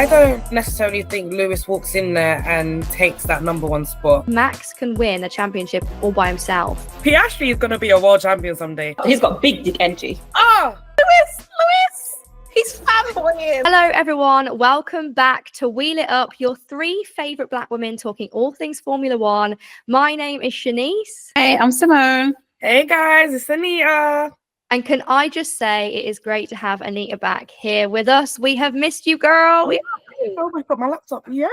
I don't necessarily think Lewis walks in there and takes that number one spot. Max can win a championship all by himself. Piastri is going to be a world champion someday. He's got big dick energy. Oh, Lewis! He's fanboying. Hello, everyone. Welcome back to Wheel It Up, your three favourite black women talking all things Formula One. My name is Chanise. Hey, I'm Simone. Hey, guys, it's Anita. And can I just say it is great to have Anita back here with us. We have missed you, girl. Oh my God, my laptop. Yeah.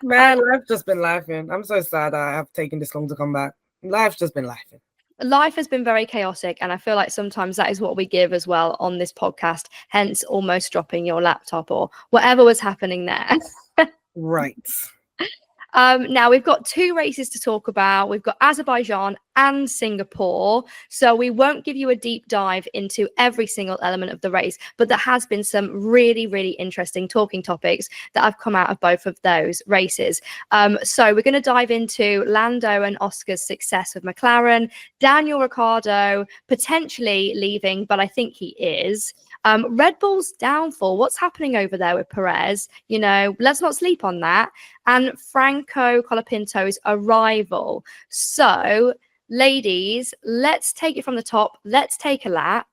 Man, I've just been laughing. I'm so sad I have taken this long to come back. Life's just been laughing. Life has been very chaotic, and I feel like sometimes that is what we give as well on this podcast, hence almost dropping your laptop or whatever was happening there. Right. Now we've got two races to talk about. We've got Azerbaijan and Singapore. So we won't give you a deep dive into every single element of the race, but there has been some really, really interesting talking topics that have come out of both of those races. So we're going to dive into Lando and Oscar's success with McLaren, Daniel Ricciardo potentially leaving, but I think he is. Red Bull's downfall. What's happening over there with Perez? You know, let's not sleep on that. And Franco Colapinto's arrival. So, ladies, let's take it from the top. Let's take a lap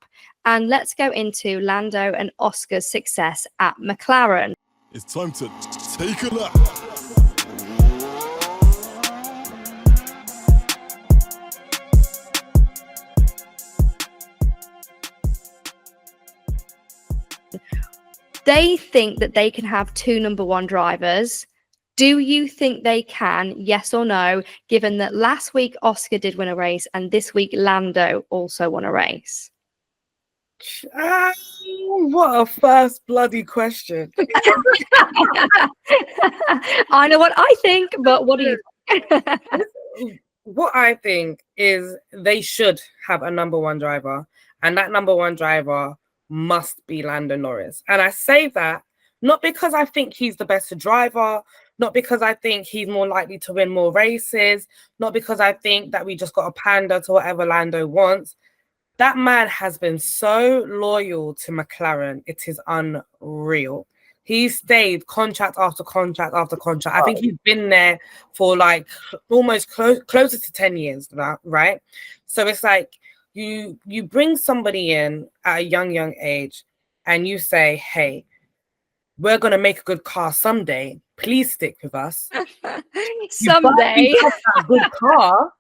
and let's go into Lando and Oscar's success at McLaren. It's time to take a lap. They think that they can have two number one drivers. Do you think they can? Yes or no? Given that last week Oscar did win a race and this week Lando also won a race. What a first bloody question. I know what I think, but what do you think? What I think is they should have a number one driver, and that number one driver must be Lando Norris. And I say that not because I think he's the best driver, not because I think he's more likely to win more races, not because I think that we just got to pander to whatever Lando wants. That man has been so loyal to McLaren. It is unreal. He stayed contract after contract after contract. I think he's been there for like almost closer to 10 years, right? So it's like, you bring somebody in at a young age and you say, hey, we're going to make a good car someday. Please stick with us. Someday. A good car,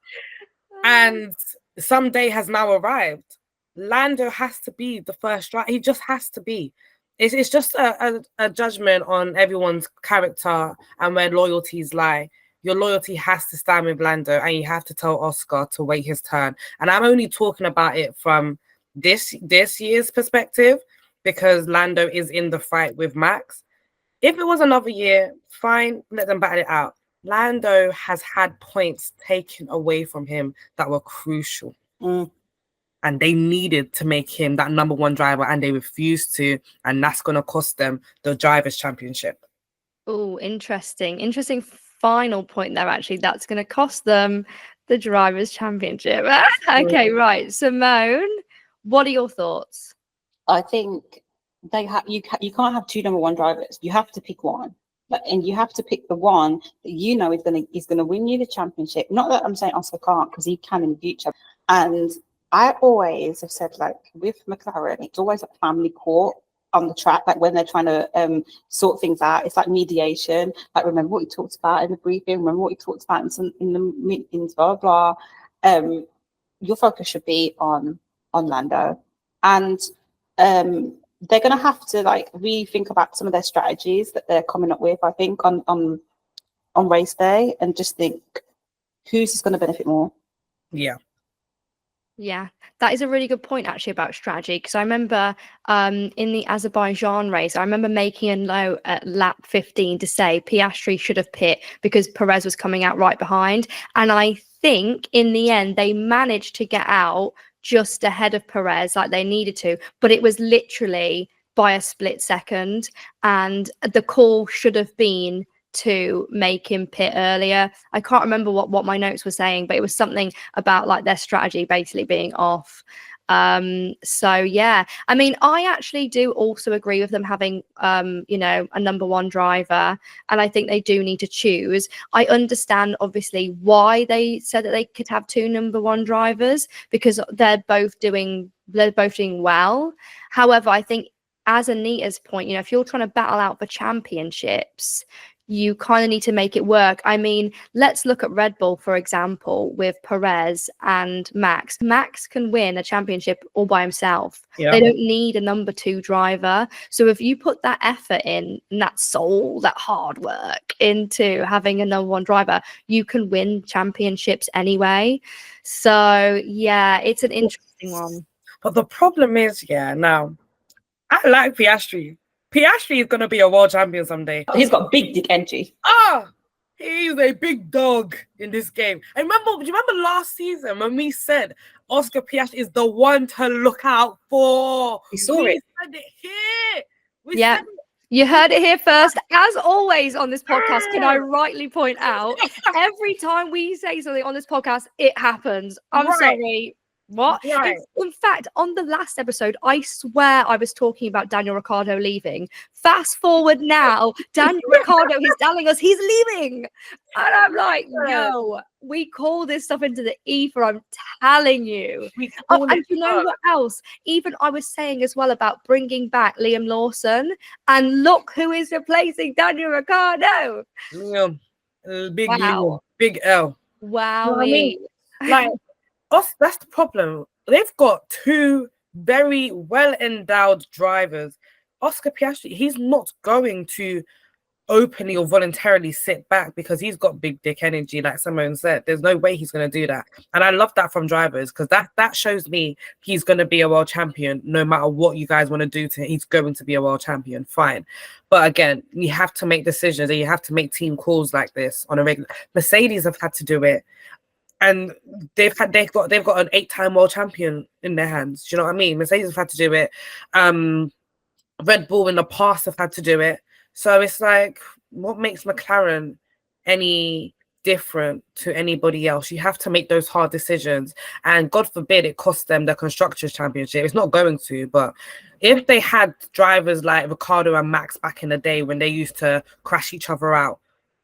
and someday has now arrived. Lando has to be the first driver. He just has to be. It's just a judgment on everyone's character and where loyalties lie. Your loyalty has to stand with Lando, and you have to tell Oscar to wait his turn. And I'm only talking about it from this year's perspective because Lando is in the fight with Max. If it was another year, fine, let them battle it out. Lando has had points taken away from him that were crucial. And they needed to make him that number one driver, and they refused to. And that's going to cost them the Drivers' Championship. Oh, interesting. Interesting final point there, actually. That's going to cost them the Drivers' Championship. Okay, right. Simone, what are your thoughts? I think you can't have two number one drivers. You have to pick one, and you have to pick the one that you know is gonna win you the championship. Not that I'm saying Oscar can't, because he can in the future. And I always have said, like with McLaren, it's always like family court on the track, like when they're trying to sort things out. It's like mediation. Like, remember what he talked about in the briefing, remember what he talked about in the meetings, blah blah blah. Your focus should be on Lando, and they're going to have to like rethink about some of their strategies that they're coming up with, I think, on race day, and just think who's going to benefit more. Yeah, that is a really good point, actually, about strategy, because I remember in the Azerbaijan race, I remember making a note at lap 15 to say Piastri should have pit because Perez was coming out right behind. And I think in the end, they managed to get out just ahead of Perez like they needed to, but it was literally by a split second, and the call should have been to make him pit earlier. I can't remember what my notes were saying, but it was something about like their strategy basically being off. So yeah, I mean, I actually do also agree with them having you know, a number one driver, and I think they do need to choose. I understand obviously why they said that they could have two number one drivers, because they're both doing well. However, I think, as Anita's point, you know, if you're trying to battle out for championships, you kind of need to make it work. I mean, let's look at Red Bull, for example, with Perez and Max. Max can win a championship all by himself. Yeah. They don't need a number two driver. So if you put that effort in, and that soul, that hard work into having a number one driver, you can win championships anyway. So yeah, it's an interesting one. But the problem is, yeah, now I like Piastri. Piastri is going to be a world champion someday. He's got big dick energy. Ah, he's a big dog in this game. And remember, do you remember last season when we said Oscar Piastri is the one to look out for? We saw it. Said it here. We Yeah. said it. You heard it here first. As always on this podcast, can I rightly point out, every time we say something on this podcast, it happens. I'm Right. sorry. What? Right. In fact, on the last episode, I swear I was talking about Daniel Ricciardo leaving. Fast forward now, Daniel Ricciardo, he's telling us he's leaving. And I'm like, yo, we call this stuff into the ether, I'm telling you. We Oh, call and it you know up. what else? Even I was saying as well about bringing back Liam Lawson, and look who is replacing Daniel Ricciardo. Liam, big Wow. Liam, big L. Wow. You know what I mean? Like, us, that's the problem. They've got two very well-endowed drivers. Oscar Piastri, he's not going to openly or voluntarily sit back because he's got big dick energy, like Simone said. There's no way he's going to do that. And I love that from drivers, because that shows me he's going to be a world champion no matter what you guys want to do to him. He's going to be a world champion, fine. But again, you have to make decisions and you have to make team calls like this on a regular. Mercedes have had to do it. And they've got an 8-time world champion in their hands. Do you know what I mean? Mercedes have had to do it. Red Bull in the past have had to do it. So it's like, what makes McLaren any different to anybody else? You have to make those hard decisions. And God forbid it costs them the Constructors' Championship. It's not going to, but if they had drivers like Ricciardo and Max back in the day when they used to crash each other out,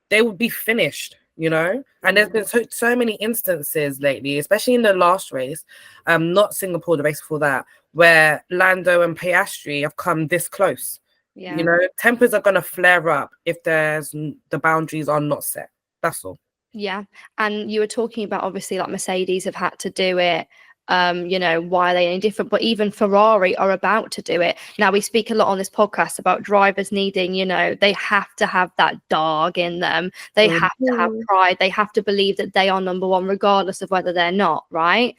they would be finished. You know, and there's been so many instances lately, especially in the last race, not Singapore, the race before that, where Lando and Piastri have come this close. Yeah. You know, tempers are going to flare up if the boundaries are not set. That's all. Yeah. And you were talking about, obviously, like Mercedes have had to do it. You know, why are they any different? But even Ferrari are about to do it. Now, we speak a lot on this podcast about drivers needing, you know, they have to have that dog in them. They have to have pride. They have to believe that they are number one, regardless of whether they're not, right?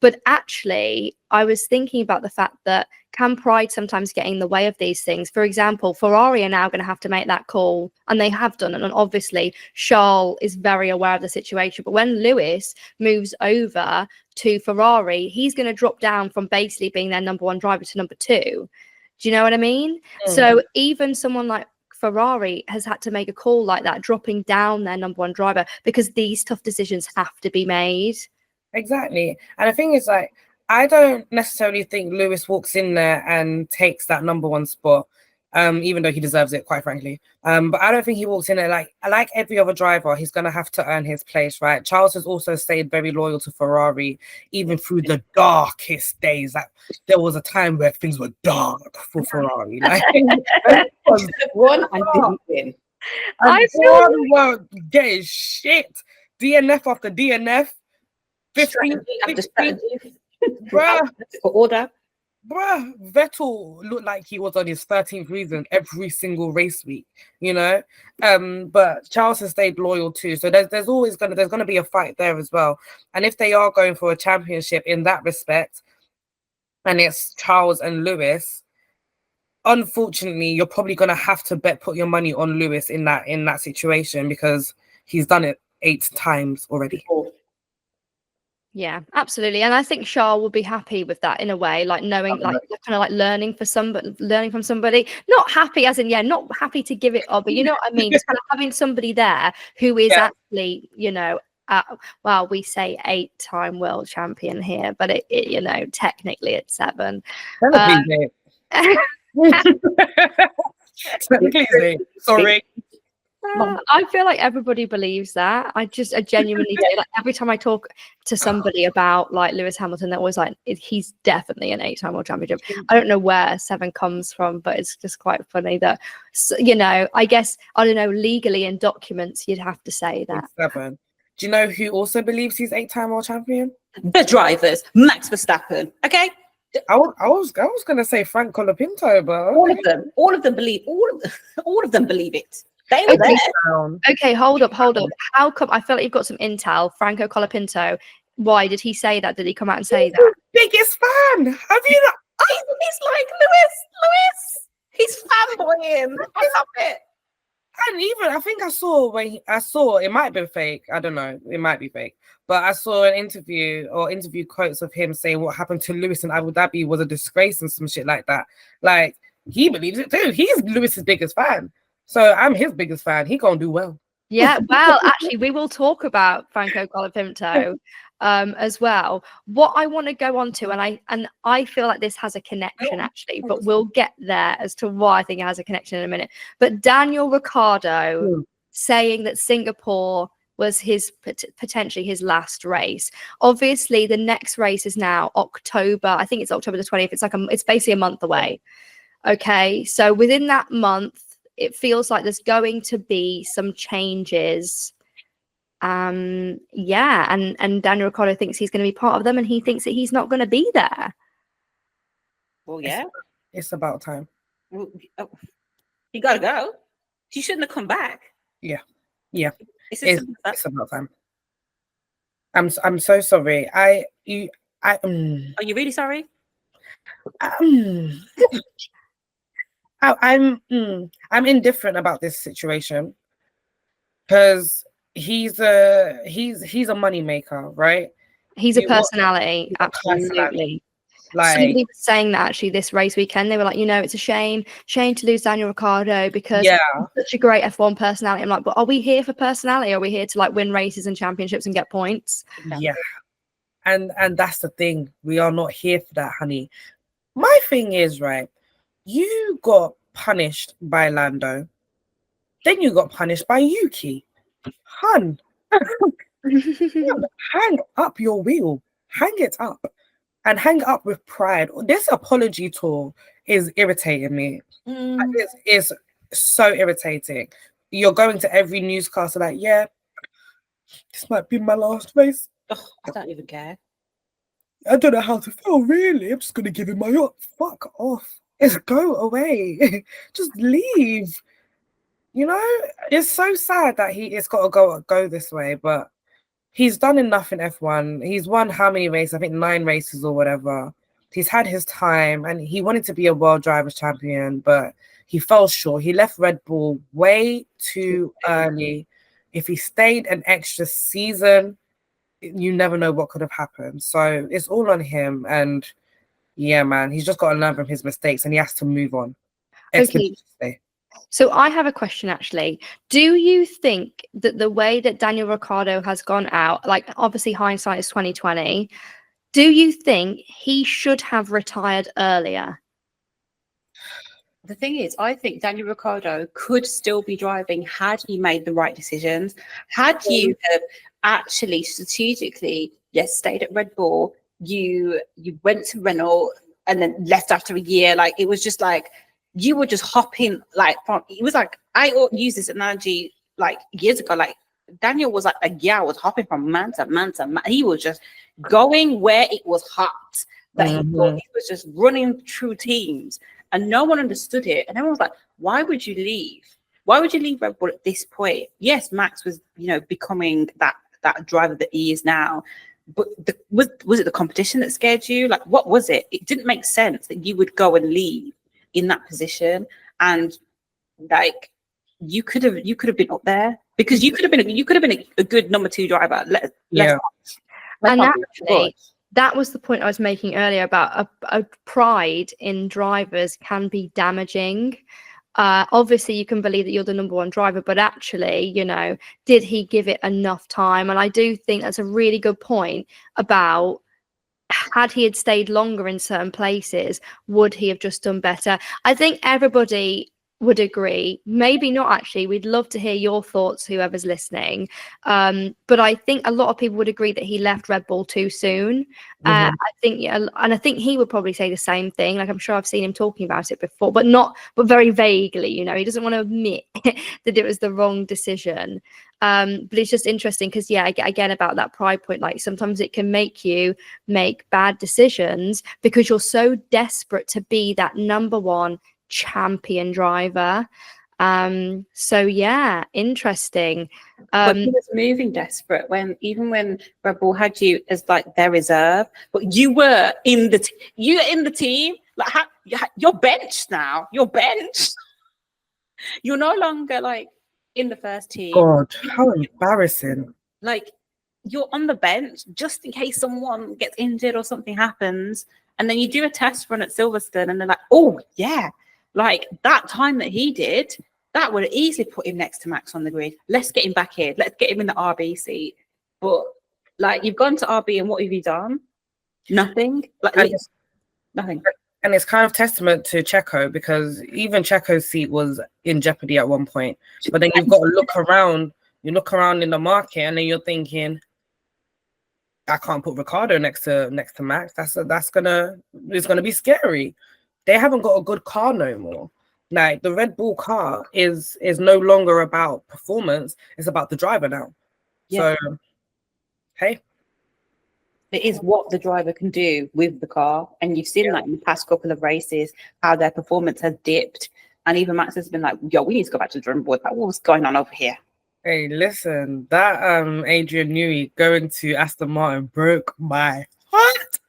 But actually, I was thinking about the fact that can pride sometimes get in the way of these things? For example, Ferrari are now going to have to make that call, and they have done it. And obviously, Charles is very aware of the situation. But when Lewis moves over to Ferrari, he's going to drop down from basically being their number one driver to number two. Do you know what I mean? So even someone like Ferrari has had to make a call like that, dropping down their number one driver, because these tough decisions have to be made. Exactly. And the thing is, like, I don't necessarily think Lewis walks in there and takes that number one spot, even though he deserves it, quite frankly. But I don't think he walks in there like every other driver. He's going to have to earn his place, right? Charles has also stayed very loyal to Ferrari, even through the darkest days. Like, there was a time where things were dark for Ferrari. Like, it was One and didn't win. I and feel Ferrari were getting shit. DNF after DNF. 15, Strategy after 16, strategy. bruh. For order. Bruh, Vettel looked like he was on his 13th reason every single race week, you know. But Charles has stayed loyal too. So there's always gonna be a fight there as well. And if they are going for a championship in that respect, and it's Charles and Lewis, unfortunately, you're probably gonna have to put your money on Lewis in that situation, because he's done it 8 times already. Yeah, absolutely. And I think Charles will be happy with that in a way, like knowing, like kind of like learning from somebody. Not happy as in, not happy to give it up, but you know what I mean? Just kind of having somebody there who is actually, you know, well, we say 8-time world champion here, but it technically it's 7. Technically, sorry. I feel like everybody believes that. I genuinely do. Like every time I talk to somebody about like Lewis Hamilton, they're always like, he's definitely an 8-time world championship. I don't know where 7 comes from, but it's just quite funny that, I guess, I don't know, legally in documents, you'd have to say that. 7. Do you know who also believes he's 8-time world champion? The drivers, Max Verstappen. Okay. I was gonna say Frank Colapinto, but okay. All of them believe it. They were there. Okay, hold up. How come? I feel like you've got some intel. Franco Colapinto. Why did he say that? Did he come out and say that? Biggest fan. Have you not? He's like Lewis. He's fanboying. I love it. And even I think I saw it might have been fake. I don't know. It might be fake. But I saw an interview quotes of him saying what happened to Lewis in Abu Dhabi was a disgrace and some shit like that. Like he believes it too. He's Lewis's biggest fan. So I'm his biggest fan. He gonna do well. Yeah, well, actually, we will talk about Franco Colapinto as well. What I want to go on to, and I feel like this has a connection actually, but we'll get there as to why I think it has a connection in a minute. But Daniel Ricciardo saying that Singapore was potentially his last race. Obviously, the next race is now October. I think it's October the 20th. It's basically a month away. Okay, so within that month, it feels like there's going to be some changes. And Daniel Ricciardo thinks he's going to be part of them, and he thinks that he's not going to be there. Well, yeah. It's about time. Well, you got to go. You shouldn't have come back. Yeah. It's about time. I'm so sorry. Are you really sorry? I'm indifferent about this situation because he's a money maker, right? He's a personality, absolutely. Like somebody was saying that actually this race weekend, they were like, it's a shame to lose Daniel Ricciardo because he's such a great F1 personality. I'm like, but are we here for personality? Are we here to like win races and championships and get points? Yeah, and that's the thing. We are not here for that, honey. My thing is, right, you got punished by Lando, then you got punished by Yuki. Hun, hang up your wheel. Hang it up. And hang up with pride. This apology tour is irritating me. It's so irritating. You're going to every newscaster like, yeah, this might be my last race. I don't even care. I don't know how to feel, really. I'm just going to give him my yacht. Fuck off. Just go away. Just leave. It's so sad that it's got to go this way, but he's done enough in F1. He's won how many races? I think 9 races or whatever. He's had his time and he wanted to be a world drivers champion, but he fell short. He left Red Bull way too early. If he stayed an extra season, you never know what could have happened. So it's all on him. And yeah, man, he's just got to learn from his mistakes and he has to move on. Okay. So I have a question actually. Do you think that the way that Daniel Ricciardo has gone out, like obviously hindsight is 2020, do you think he should have retired earlier? The thing is, I think Daniel Ricciardo could still be driving had he made the right decisions. Had you have actually strategically, stayed at Red Bull, you went to Renault and then left after a year. Like it was just like, you were just hopping it was like, I used this analogy like years ago, like Daniel was like was hopping from man to man to man. He was just going where it was hot. He was just running through teams and no one understood it. And everyone was like, why would you leave? Why would you leave Red Bull at this point? Yes, Max was, becoming that driver that he is now. But was it the competition that scared you? Like, what was it? It didn't make sense that you would go and leave in that position, and like you could have been up there because you could have been a good number 2 driver. And actually, that was the point I was making earlier about a pride in drivers can be damaging. Obviously, you can believe that you're the number one driver, but actually, you know, did he give it enough time? And I do think that's a really good point about, had he had stayed longer in certain places, would he have just done better? I think everybody would agree. Maybe not actually. We'd love to hear your thoughts, whoever's listening. But I think a lot of people would agree that he left Red Bull too soon. I think, yeah, and I think he would probably say the same thing. Like, I'm sure I've seen him talking about it before, but very vaguely. You know, he doesn't want to admit that it was the wrong decision. But it's just interesting because, yeah, again, about that pride point, like sometimes it can make you make bad decisions because you're so desperate to be that number one champion driver. So yeah, interesting. But he was moving desperate even when Red Bull had you as like their reserve, but you were in the team. Like you're benched now. You're benched. You're no longer like in the first team. God, how embarrassing! Like, you're on the bench just in case someone gets injured or something happens, and then you do a test run at Silverstone, and they're like, "Oh yeah, like that time that he did, that would have easily put him next to Max on the grid. Let's get him back here. Let's get him in the RB seat." But like, you've gone to RB, and what have you done? Nothing. Like nothing. And it's kind of testament to Checo, because even Checo's seat was in jeopardy at one point. But then you've got to look around. You look around in the market, and then you're thinking, I can't put Ricciardo next to Max. It's gonna be scary. They haven't got a good car no more. Like, the Red Bull car is no longer about performance. It's about the driver now. Yeah. So, hey. It is what the driver can do with the car. And you've seen that in the past couple of races, how their performance has dipped. And even Max has been like, yo, we need to go back to the drawing board. Like, what's going on over here? Hey, listen, that Adrian Newey going to Aston Martin broke my heart.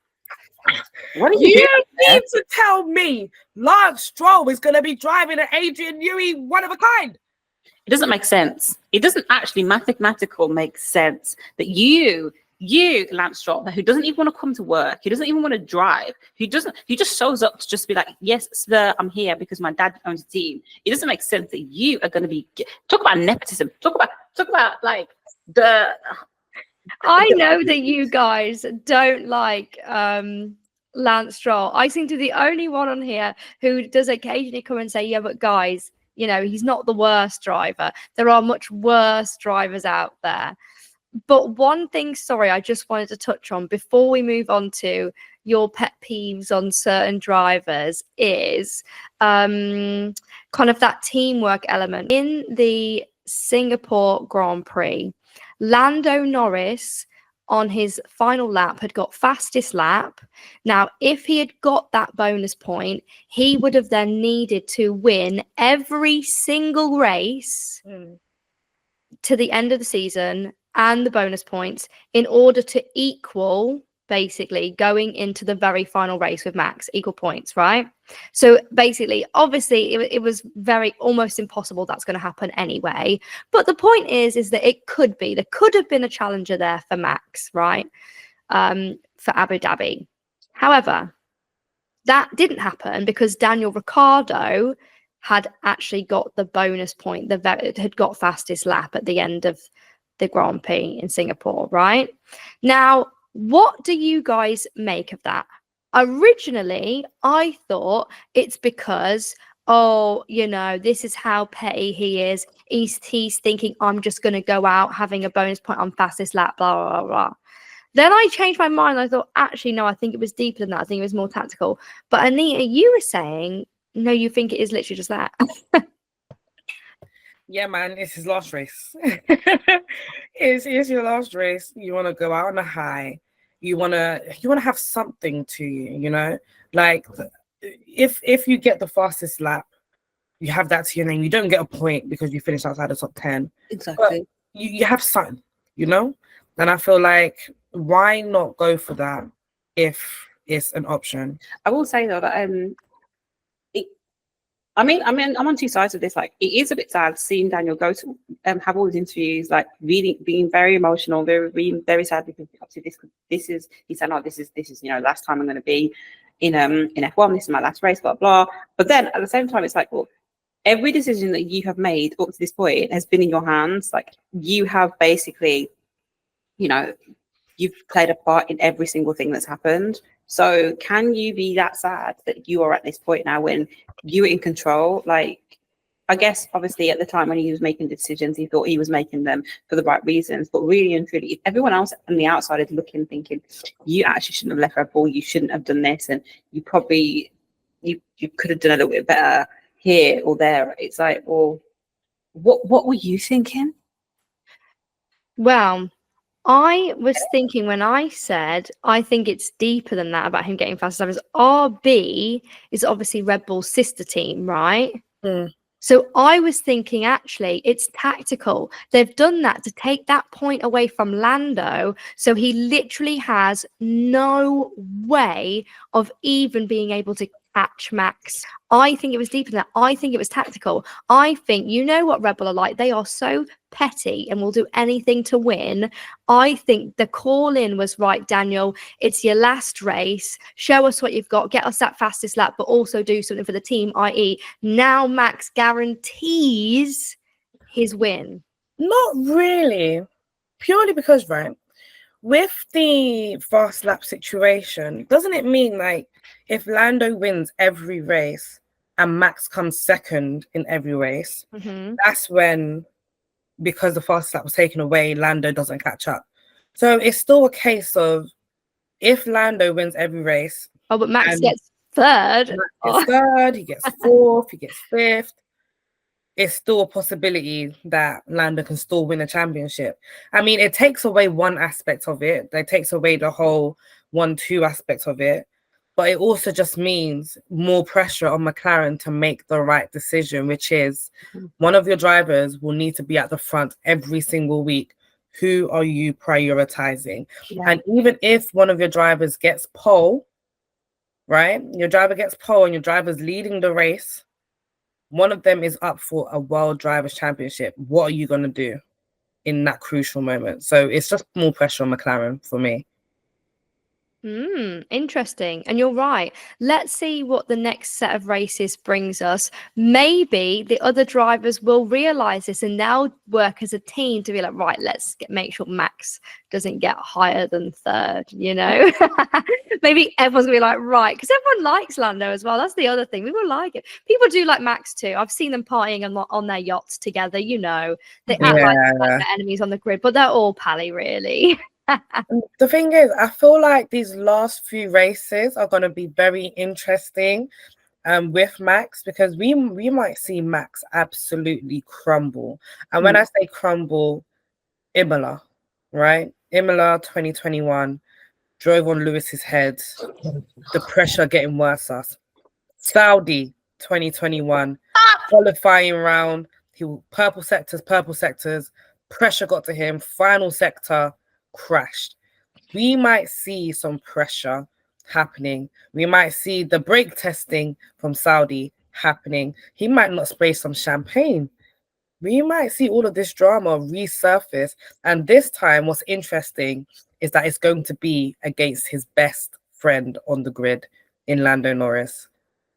What are You doing need to tell me Lance Stroll is going to be driving an Adrian Newey one of a kind. It doesn't make sense. It doesn't actually mathematical make sense that you, Lance Stroll, who doesn't even want to come to work, he doesn't even want to drive, he just shows up to just be like, yes, sir, I'm here because my dad owns a team. It doesn't make sense that you are going to be, talk about nepotism, talk about like the. I know that you guys don't like Lance Stroll. I seem to be the only one on here who does occasionally come and say, yeah, but guys, you know, he's not the worst driver. There are much worse drivers out there. But one thing, sorry, I just wanted to touch on before we move on to your pet peeves on certain drivers is kind of that teamwork element. In the Singapore Grand Prix, Lando Norris on his final lap had got fastest lap. Now, if he had got that bonus point, he would have then needed to win every single race to the end of the season and the bonus points in order to equal, basically, going into the very final race with Max, equal points, right? So basically, obviously, it was very almost impossible that's going to happen anyway. But the point is that there could have been a challenger there for Max, right? For Abu Dhabi. However, that didn't happen because Daniel Ricciardo had actually got the bonus point, had got fastest lap at the end of the Grand Prix in Singapore, right? Now, what do you guys make of that? Originally, I thought it's because, oh, you know, this is how petty he is. He's thinking, I'm just going to go out having a bonus point on fastest lap, blah, blah, blah. Then I changed my mind. I thought, actually, no, I think it was deeper than that. I think it was more tactical. But Anita, you were saying, no, you think it is literally just that. Yeah, man, it's his last race. It's your last race. You want to go out on a high. You want to have something to you, you know? Like, if you get the fastest lap, you have that to your name. You don't get a point because you finish outside the top 10. Exactly. But you have something, you know? And I feel like, why not go for that if it's an option? I will say though that I mean, I'm on two sides of this. Like, it is a bit sad seeing Daniel go to have all these interviews, like really being very emotional, being very sad because obviously he said, "Oh, this is you know, last time I'm going to be in F1. This is my last race, blah blah." But then at the same time, it's like, well, every decision that you have made up to this point has been in your hands. Like, you have basically, you know, you've played a part in every single thing that's happened. So can you be that sad that you are at this point now when you're in control? Like, I guess obviously at the time when he was making decisions, he thought he was making them for the right reasons. But really and truly, if everyone else on the outside is looking, thinking, you actually shouldn't have left Red Bull, you shouldn't have done this, and you probably you could have done a little bit better here or there. It's like, well, what were you thinking? Well, I was thinking when I said I think it's deeper than that about him getting faster drivers. RB is obviously Red Bull's sister team, right? Mm. So I was thinking actually it's tactical. They've done that to take that point away from Lando. So he literally has no way of even being able to catch Max. I think it was deeper than that. I think it was tactical. I think, you know what Red Bull are like? They are so petty and will do anything to win. I think the call in was right, Daniel. It's your last race. Show us what you've got. Get us that fastest lap, but also do something for the team, i.e., now Max guarantees his win. Not really. Purely because, right, with the fast lap situation, doesn't it mean like if Lando wins every race and Max comes second in every race, that's when, because the fast lap was taken away, Lando doesn't catch up. So it's still a case of if Lando wins every race. Oh, but Max gets third. Max gets third, he gets fourth, he gets fifth. It's still a possibility that Lando can still win a championship. I mean, it takes away one aspect of it. It takes away the whole 1-2 aspect of it. But it also just means more pressure on McLaren to make the right decision, which is one of your drivers will need to be at the front every single week. Who are you prioritizing? Yeah. And even if one of your drivers gets pole, right? Your driver gets pole and your driver's leading the race. One of them is up for a World Drivers' Championship. What are you going to do in that crucial moment? So it's just more pressure on McLaren for me. Interesting. And you're right. Let's see what the next set of races brings us. Maybe the other drivers will realize this and they'll work as a team to be like, right, let's make sure Max doesn't get higher than third, you know? Maybe everyone's gonna be like, right, because everyone likes Lando as well. That's the other thing. People like it. People do like Max too. I've seen them partying on their yachts together, you know. They act like they're enemies on the grid, but they're all pally, really. The thing is, I feel like these last few races are going to be very interesting with Max, because we might see Max absolutely crumble. And when I say crumble, Imola, right? Imola 2021 drove on Lewis's head. The pressure getting worse. Saudi 2021 qualifying round. He purple sectors. Pressure got to him. Final sector crashed. We might see some pressure happening. We might see the brake testing from Saudi happening. He might not spray some champagne. We might see all of this drama resurface. And this time, what's interesting is that it's going to be against his best friend on the grid in Lando Norris.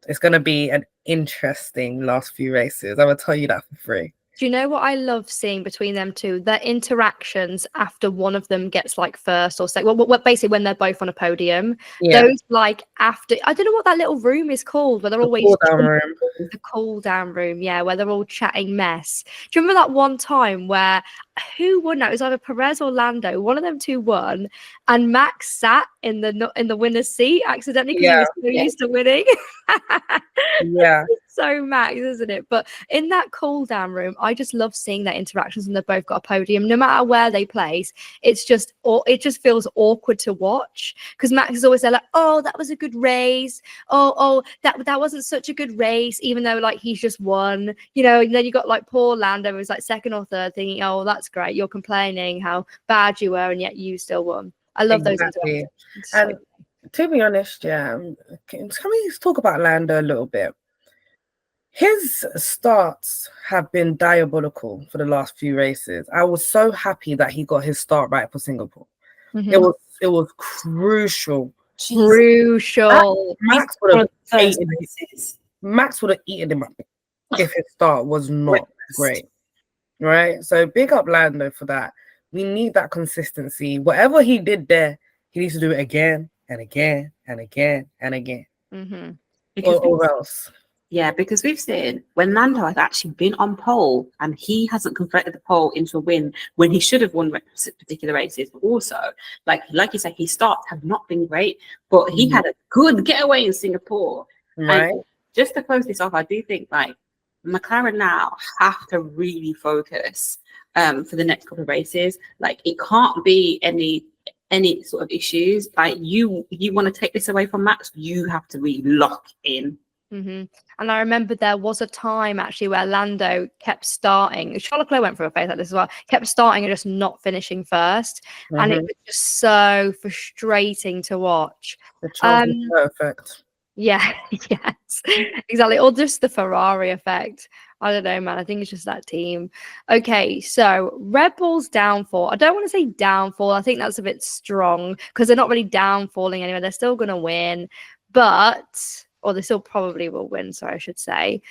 It's going to be an interesting last few races. I will tell you that for free. Do you know what I love seeing between them two? Their interactions after one of them gets like first or second. Well, basically when they're both on a podium. Yeah. Those like after, I don't know what that little room is called, where they're always the cool down room. Yeah, where they're all chatting mess. Do you remember that one time where who won? It was either Perez or Lando. One of them two won, and Max sat in the winner's seat accidentally because he was so used to winning. Yeah. So Max, isn't it? But in that cool down room, I just love seeing their interactions, and they've both got a podium. No matter where they place, it just feels awkward to watch, because Max is always there like, oh, that was a good race. Oh, that wasn't such a good race, even though like he's just won, you know. And then you got like poor Lando who's like second or third, thinking, oh, that's great. You're complaining how bad you were, and yet you still won. I love those interactions. And to be honest, can we talk about Lando a little bit? His starts have been diabolical for the last few races. I was so happy that he got his start right for Singapore. It was crucial. Crucial. Max would have eaten him up. if his start was not great, right? So big up Lando for that. We need that consistency. Whatever he did there, he needs to do it again and again and again and again, Because or else. yeah, because we've seen when Lando has actually been on pole and he hasn't converted the pole into a win when he should have won particular races. But also, like you said, his starts have not been great, but he had a good getaway in Singapore. Right. And just to close this off, I do think like McLaren now have to really focus for the next couple of races. Like it can't be any sort of issues. Like you want to take this away from Max, you have to really lock in. And I remember there was a time actually where Lando kept starting. Charles Leclerc went through a phase like this as well. Kept starting and just not finishing first, and it was just so frustrating to watch. The Charles was perfect. Yeah, yes, exactly. Or just the Ferrari effect. I don't know, man. I think it's just that team. Okay, so Red Bull's downfall. I don't want to say downfall. I think that's a bit strong because they're not really downfalling anyway. They're still going to win, or they still probably will win, sorry, I should say.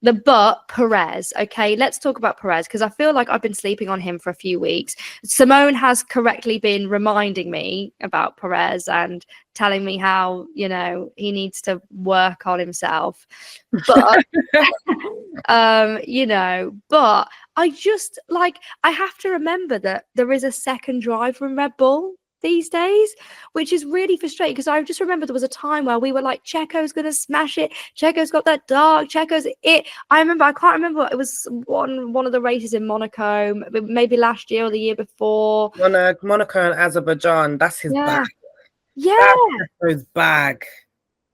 But Perez, okay, let's talk about Perez because I feel like I've been sleeping on him for a few weeks. Simone has correctly been reminding me about Perez and telling me how, he needs to work on himself. But, but I just I have to remember that there is a second driver in Red Bull these days, which is really frustrating because I just remember there was a time where we were like, Checo's gonna smash it, Checo's got that dark, Checo's it. I can't remember, it was one of the races in Monaco, maybe last year or the year before. Monaco and Azerbaijan, that's his bag. Yeah, that's his bag.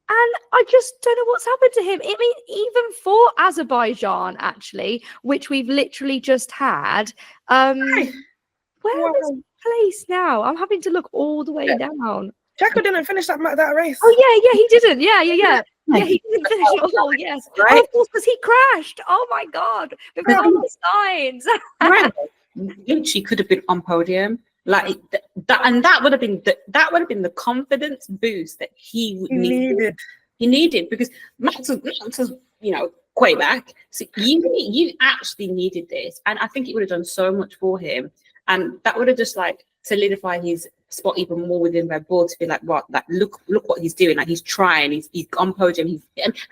And I just don't know what's happened to him. I mean, even for Azerbaijan, actually, which we've literally just had, where is place now? I'm having to look all the way down. Checo didn't finish that race. Oh yeah, he didn't. Yeah, he didn't finish at all. Yes, right? Of course, because he crashed. Oh my god, we've got all the signs. Right, literally could have been on podium. Like that, and that would have been the confidence boost that he needed. He needed because Max was way back. So you actually needed this, and I think it would have done so much for him. And that would have just solidified his spot even more within Red Bull to be like, what? Like, look what he's doing. Like, he's trying. He's on podium.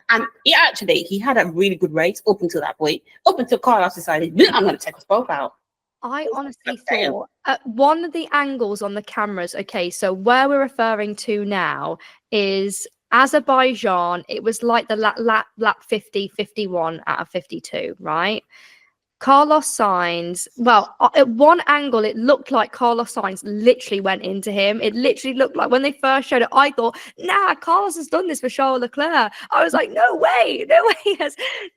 And he had a really good race up until that point. Up until Carlos decided, I'm going to take us both out. I honestly thought one of the angles on the cameras. Okay, so where we're referring to now is Azerbaijan. It was like the lap 50, 51 out of 52, right? Carlos Sainz, well, at one angle, it looked like Carlos Sainz literally went into him. It literally looked like when they first showed it, I thought, nah, Carlos has done this for Charles Leclerc. I was like, no way. Yes.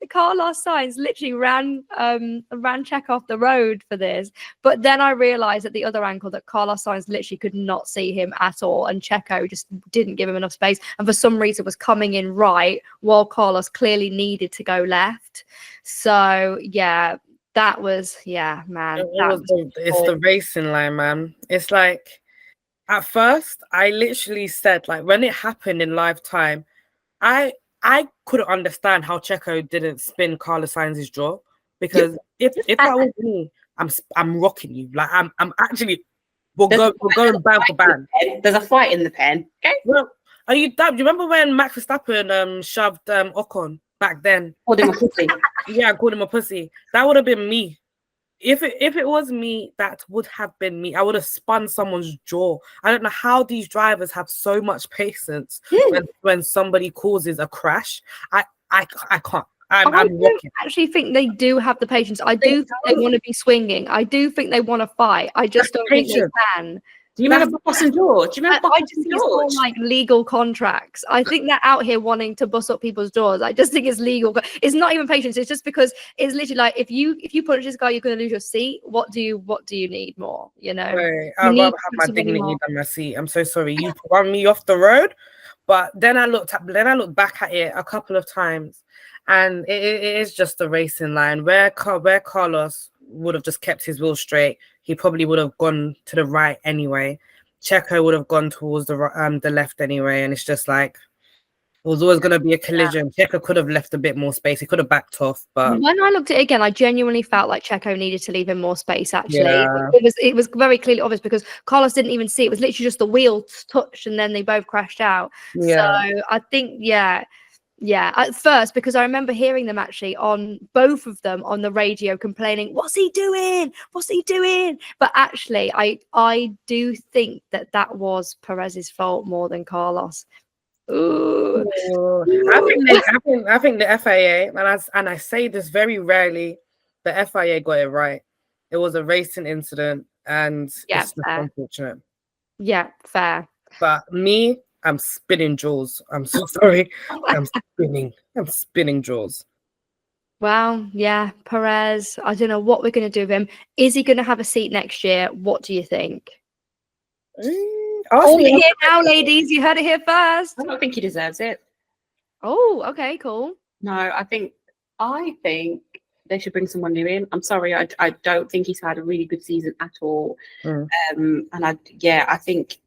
Carlos Sainz literally ran Checo off the road for this. But then I realized at the other angle that Carlos Sainz literally could not see him at all. And Checo just didn't give him enough space. And for some reason was coming in right while Carlos clearly needed to go left. So, yeah. That was, man. It's the racing line, man. It's like, at first, I literally said, when it happened in live time, I couldn't understand how Checo didn't spin Carlos Sainz's jaw because if that was me, I'm rocking you. I'm actually we're going band for band. There's a fight in the pen. Okay. Well, do you remember when Max Verstappen shoved Ocon back then? Called him a pussy. Yeah, I called him a pussy. That would have been me. If it was me, that would have been me. I would have spun someone's jaw. I don't know how these drivers have so much patience when somebody causes a crash. I can't. I don't actually think they do have the patience. I do think they want to be swinging. I do think they want to fight. I just don't think they can. Do you remember Boss and George? I just think it's more like legal contracts. I think they're out here wanting to bust up people's doors. I just think it's legal. It's not even patience. It's just because it's literally like if you punch this guy, you're going to lose your seat. What do you need more? Right. I'd rather have my dignity than my seat. I'm so sorry. You run me off the road, but then I looked back at it a couple of times, and it is just the racing line where Carlos would have just kept his wheel straight. He probably would have gone to the right anyway. Checo would have gone towards the left anyway, and it's just like was always going to be a collision. Checo could have left a bit more space. He could have backed off, but When I looked at it again, I genuinely felt like Checo needed to leave him more space. Actually, Yeah. it was very clearly obvious because Carlos didn't even see it. It was literally just the wheels touched, and then they both crashed out. Yeah. So I think, yeah, at first, because I remember hearing them actually on both of them on the radio complaining, "What's he doing? What's he doing?" But actually, I do think that was Perez's fault more than Carlos. Ooh. I think the FIA, and I say this very rarely, the FIA got it right. It was a racing incident, and Yeah, it's just unfortunate. Yeah, fair. But me, I'm spinning jaws. I'm so sorry. I'm spinning jaws. Well, yeah, Perez. I don't know what we're going to do with him. Is he going to have a seat next year? What do you think? Ask All me. here now, ladies. You heard it here first. I don't think he deserves it. Oh, okay, cool. No, I think they should bring someone new in. I'm sorry, I don't think he's had a really good season at all. And I think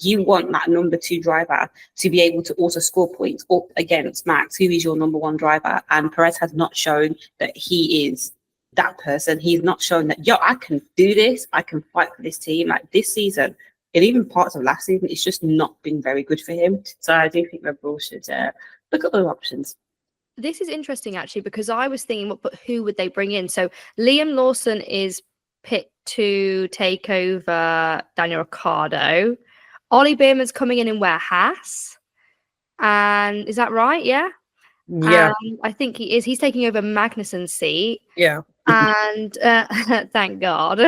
you want that number 2 driver to be able to also score points up against Max, who is your number 1 driver. And Perez has not shown that he is that person. He's not shown that, I can do this. I can fight for this team. Like this season, and even parts of last season, it's just not been very good for him. So I do think Red Bull should look at other options. This is interesting, actually, because I was thinking, but who would they bring in? So Liam Lawson is picked to take over Daniel Ricciardo. Ollie Beerman's coming in where Haas. And is that right? Yeah. Yeah. I think he is. He's taking over Magnussen's seat. Yeah. And thank God.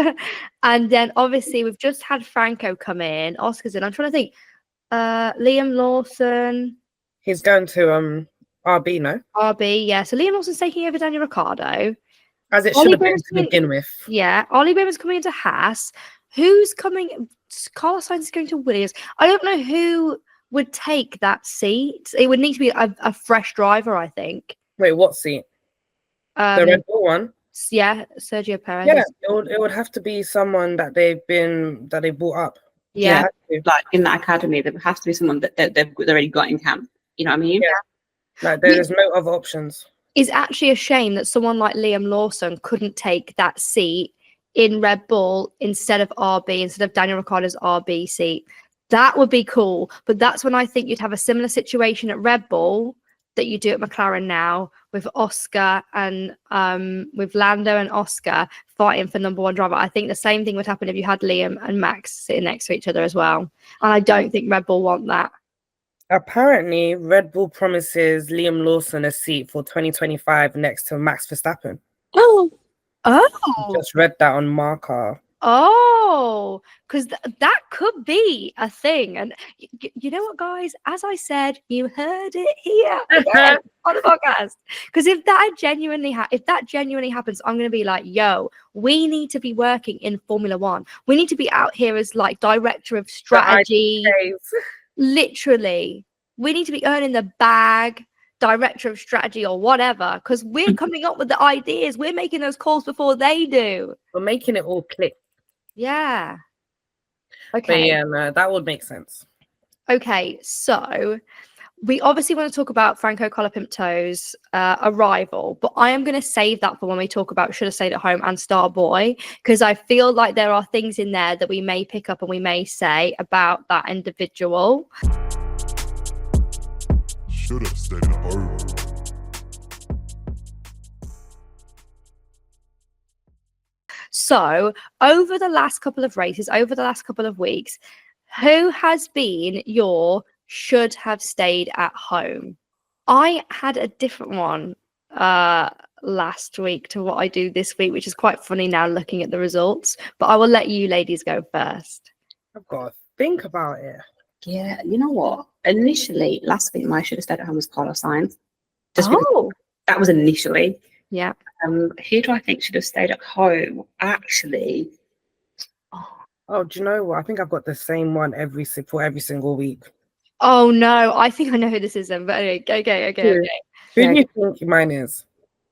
And then obviously we've just had Franco come in. Oscar's in. I'm trying to think. Liam Lawson. He's going to RB, no? RB, yeah. So Liam Lawson's taking over Daniel Ricciardo. As it should have been to begin with. Yeah. Ollie Beerman's coming into Haas. Who's coming? Carlos Sainz is going to Williams. I don't know who would take that seat. It would need to be a fresh driver, I think. Wait, what seat? The Red Bull one? Yeah, Sergio Perez. Yeah, it would have to be someone that they brought up. Yeah. Like in that academy, there has to be someone that they've already got in camp. You know what I mean? Yeah. Like there's no other options. It's actually a shame that someone like Liam Lawson couldn't take that seat in Red Bull instead of RB, instead of Daniel Ricciardo's RB seat. That would be cool. But that's when I think you'd have a similar situation at Red Bull that you do at McLaren now, with Oscar and with Lando and Oscar fighting for number 1 driver. I think the same thing would happen if you had Liam and Max sitting next to each other as well. And I don't think Red Bull want that. Apparently, Red Bull promises Liam Lawson a seat for 2025 next to Max Verstappen. Oh. Just read that on Marca. Oh, because that could be a thing. And you know what, guys? As I said, you heard it here again on the podcast. Because if that genuinely happens, I'm going to be like, yo, we need to be working in Formula One. We need to be out here as like director of strategy. Literally, we need to be earning the bag, director of strategy or whatever, because we're coming up with the ideas. We're making those calls before they do. We're making it all click. Yeah. Okay. But yeah, no, that would make sense. Okay, so we obviously want to talk about Franco Colapinto's arrival, but I am going to save that for when we talk about Should Have Stayed at Home and Starboy, because I feel like there are things in there that we may pick up and we may say about that individual. Should have stayed at home. So, over the last couple of races, over the last couple of weeks, who has been your should have stayed at home? I had a different one last week to what I do this week, which is quite funny now looking at the results. But I will let you ladies go first. I've got to think about it. Yeah, you know what? Initially, last week, my should have stayed at home was Carlos Sainz. That was initially. Yeah. Who do I think should have stayed at home? Actually, Oh, do you know what? I think I've got the same one for every single week. Oh no, I think I know who this is then. But anyway, okay. Who do you think mine is?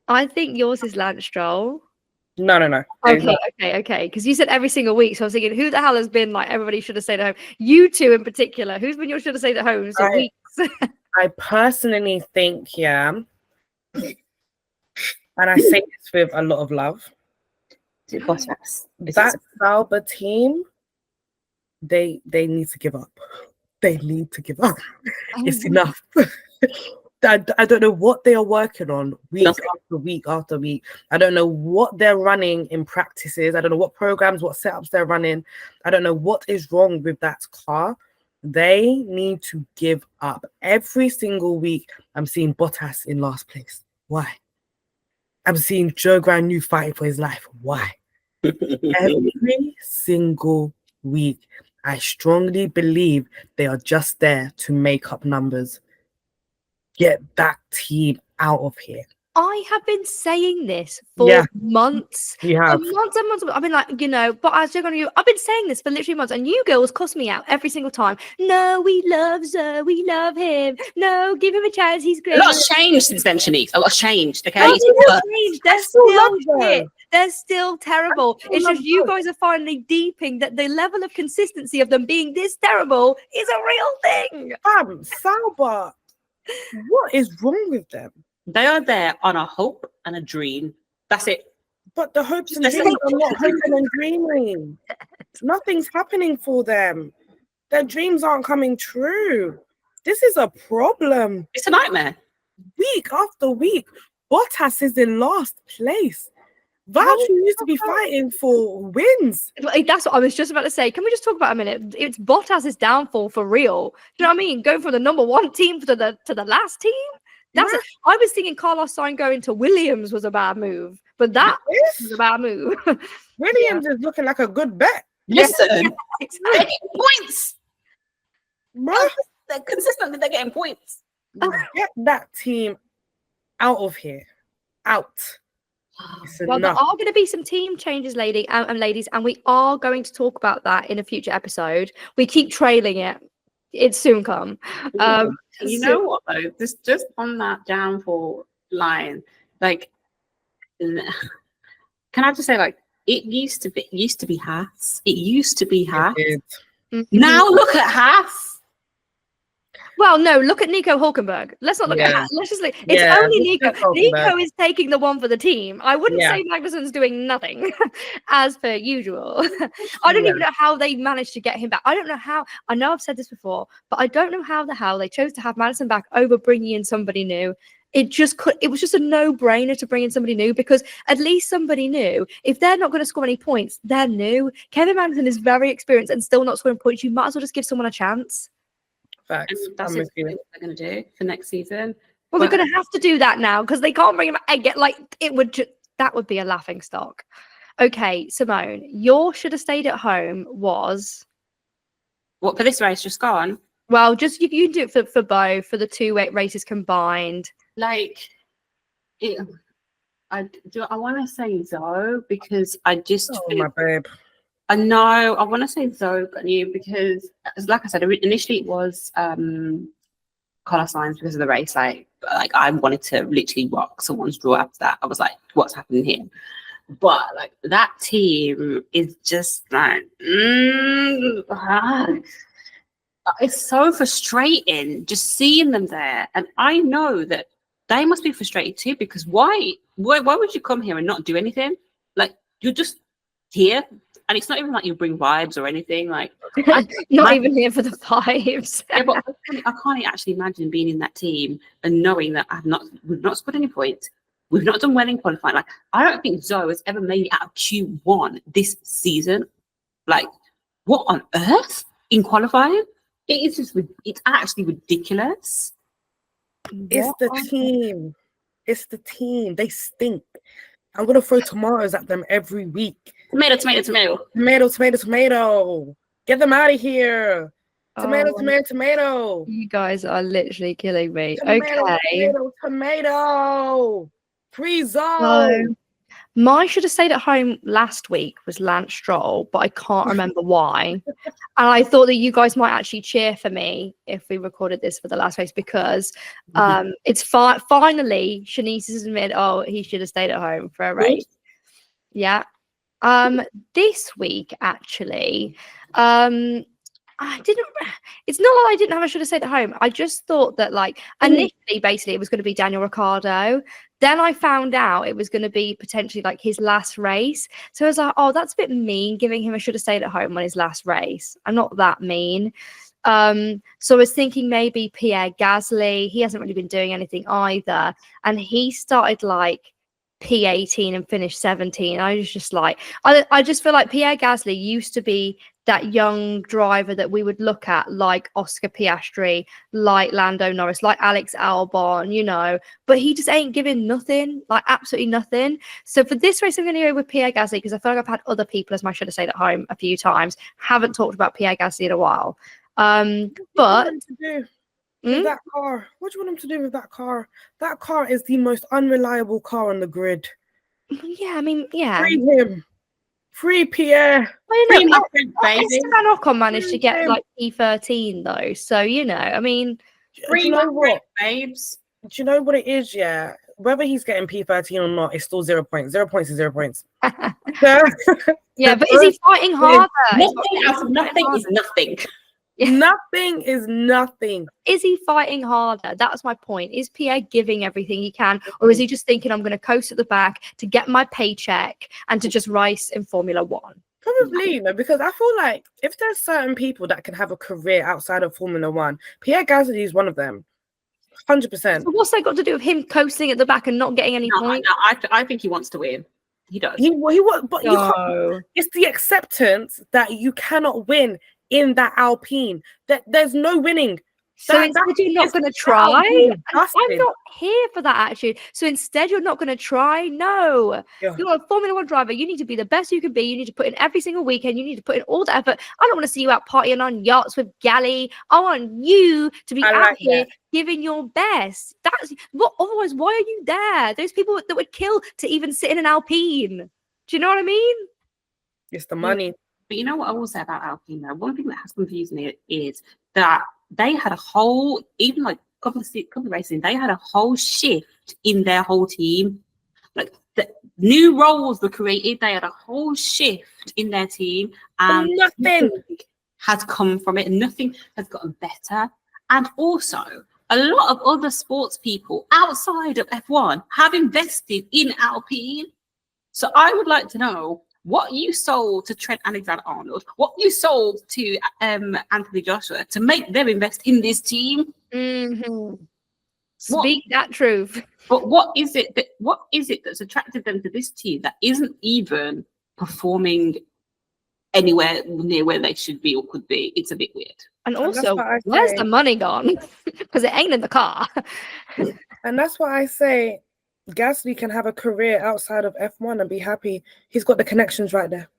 I think yours is Lance Stroll. No. Okay. Because you said every single week, so I was thinking, who the hell has been like everybody should have stayed at home? You two in particular. Who's been your should have stayed at home for weeks? I personally think, yeah, and I say this with a lot of love, Bottas. that Sauber team, they need to give up. They need to give up. It's enough. I don't know what they are working on week after week after week. I don't know what they're running in practices. I don't know what programs, what setups they're running. I don't know what is wrong with that car. They need to give up. Every single week, I'm seeing Bottas in last place. Why? I'm seeing Joe Granu fighting for his life. Why? Every single week, I strongly believe they are just there to make up numbers. Get that team out of here. I have been saying this for months. You have. For months and months. I've been like, but as you're going to, I've been saying this for literally months, and you girls cuss me out every single time. No, we love Zoe. We love him. No, give him a chance. He's great. A lot's changed since then, Chanise. A lot's changed. Okay, They're still shit. They're still terrible. It's just you guys are finally deeping that the level of consistency of them being this terrible is a real thing. Sauber, what is wrong with them? They are there on a hope and a dream. That's it. But the hopes and dreams are not hoping and dreaming. Nothing's happening for them. Their dreams aren't coming true. This is a problem. It's a nightmare. Week after week, Bottas is in last place. Valtteri used to be fighting for wins. That's what I was just about to say. Can we just talk about a minute? It's Bottas's downfall for real. Do you know what I mean? Going from the number one team to the last team. I was thinking Carlos Sainz going to Williams was a bad move, but that was a bad move. Williams is looking like a good bet. Listen, they're getting points. Bro, They're consistently they're getting points. get that team out of here. Out. Well, there are going to be some team changes, ladies, and we are going to talk about that in a future episode. We keep trailing it. It's soon come. You know what though? Just on that downfall line, like, can I just say, like, it used to be Haas. It used to be Haas. Now look at Haas. Well, no, look at Nico Hulkenberg. Let's not look at Haas. Let's just look. It's only Nico. Nico is taking the one for the team. I wouldn't say Magnussen's doing nothing, as per usual. I don't even know how they managed to get him back. I don't know how. I know I've said this before, but I don't know how the hell they chose to have Madison back over bringing in somebody new. It was just a no-brainer to bring in somebody new, because at least somebody new, if they're not going to score any points, they're new. Kevin Magnussen is very experienced and still not scoring points. You might as well just give someone a chance. Facts. And that's what they're going to do for next season. Well, they're going to have to do that now because they can't bring him back. That would be a laughing stock. Okay, Simone, your should have stayed at home was what for this race just gone? Well, just you can do it for both, for the two races combined. Like, I want to say Zoe because I just my babe. I know I want to say Zoe because, like I said, initially it was Carlos Sainz because of the race. Like I wanted to literally rock someone's draw after that. I was like, what's happening here? But like that team is just like, it's so frustrating just seeing them there. And I know that they must be frustrated too, because why would you come here and not do anything? Like, you're just here. And it's not even like you bring vibes or anything. Like, not even here for the vibes. Yeah, but I can't actually imagine being in that team and knowing that we've not scored any points. We've not done well in qualifying. Like, I don't think Zoe has ever made it out of Q1 this season. Like, what on earth in qualifying? It's actually ridiculous. It's the team. It's the team. They stink. I'm going to throw tomatoes at them every week. Tomato, tomato, tomato. Tomato, tomato, tomato. Get them out of here. Tomato, tomato, tomato. You guys are literally killing me. Tomato, okay. Tomato. Freeze-o. My should have stayed at home last week was Lance Stroll, but I can't remember why. And I thought that you guys might actually cheer for me if we recorded this for the last race, because it's finally Chanise has admitted, he should have stayed at home for a race. Yeah. This week, actually, I I didn't. It's not like I didn't have a should have stayed at home. I just thought that, like, initially, basically, it was going to be Daniel Ricciardo. Then I found out it was going to be potentially like his last race. So I was like, oh, that's a bit mean, giving him a should have stayed at home on his last race. I'm not that mean. So I was thinking maybe Pierre Gasly. He hasn't really been doing anything either, and he started like P18 and finished 17. I was just like, I just feel like Pierre Gasly used to be that young driver that we would look at, like Oscar Piastri, like Lando Norris, like Alex Albon, you know, but he just ain't giving nothing, like absolutely nothing. So for this race, I'm going to go with Pierre Gasly because I feel like I've had other people as my should have stayed at home a few times. Haven't talked about Pierre Gasly in a while. But with that car, what do you want him to do with that car? That car is the most unreliable car on the grid. Yeah, I mean, yeah. Free him. Free Pierre. Well, you know, baby. Esteban Ocon managed to get like P13 though, so you know, I mean, do you know what, babes? Do you know what it is? Yeah, whether he's getting P13 or not, it's still 0 points. 0 points is 0 points. Yeah, but is he fighting harder? Nothing out of nothing is nothing. Yeah. Nothing is nothing. Is he fighting harder? That's my point. Is Pierre giving everything he can, or is he just thinking, I'm going to coast at the back to get my paycheck and to just race in Formula One? Probably, because I feel like if there's certain people that can have a career outside of Formula One, Pierre Gasly is one of them. 100%. So what's that got to do with him coasting at the back and not getting any points? I think he wants to win. He does. He was, but you can't, it's the acceptance that you cannot win in that Alpine. That there's no winning. So instead you're not going to try? I'm not here for that attitude. So instead you're not going to try? No. Yeah. You're a Formula One driver. You need to be the best you can be. You need to put in every single weekend. You need to put in all the effort. I don't want to see you out partying on yachts with Galley. I want you to be out here giving your best. That's what. Otherwise, why are you there? Those people that would kill to even sit in an Alpine. Do you know what I mean? It's the money. But you know what I will say about Alpine though? One thing that has confused me is that they had a whole, even like couple of racing, they had a whole shift in their whole team. Like the new roles were created. They had a whole shift in their team, and nothing has come from it. Nothing has gotten better. And also, a lot of other sports people outside of F1 have invested in Alpine. So I would like to know what you sold to Trent Alexander-Arnold, what you sold to Anthony Joshua to make them invest in this team. Mm-hmm. Speak that truth. But what is it that's attracted them to this team that isn't even performing anywhere near where they should be or could be? It's a bit weird. And also, where's the money gone? Because it ain't in the car. And that's why I say Gasly can have a career outside of F1 and be happy. He's got the connections right there.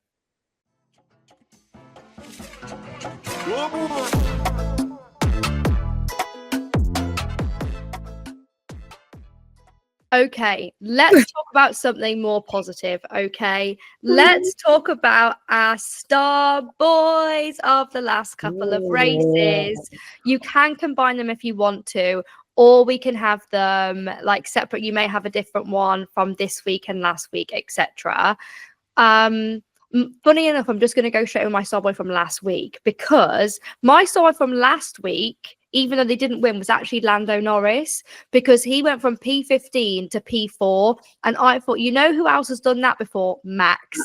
Okay, let's talk about something more positive, okay? Let's talk about our star boys of the last couple of races. You can combine them if you want to, or we can have them like separate. You may have a different one from this week and last week, etc. Funny enough, I'm just going to go straight with my star boy from last week, because my star boy from last week, even though they didn't win, was actually Lando Norris, because he went from P15 to P4. And I thought, you know who else has done that before? Max.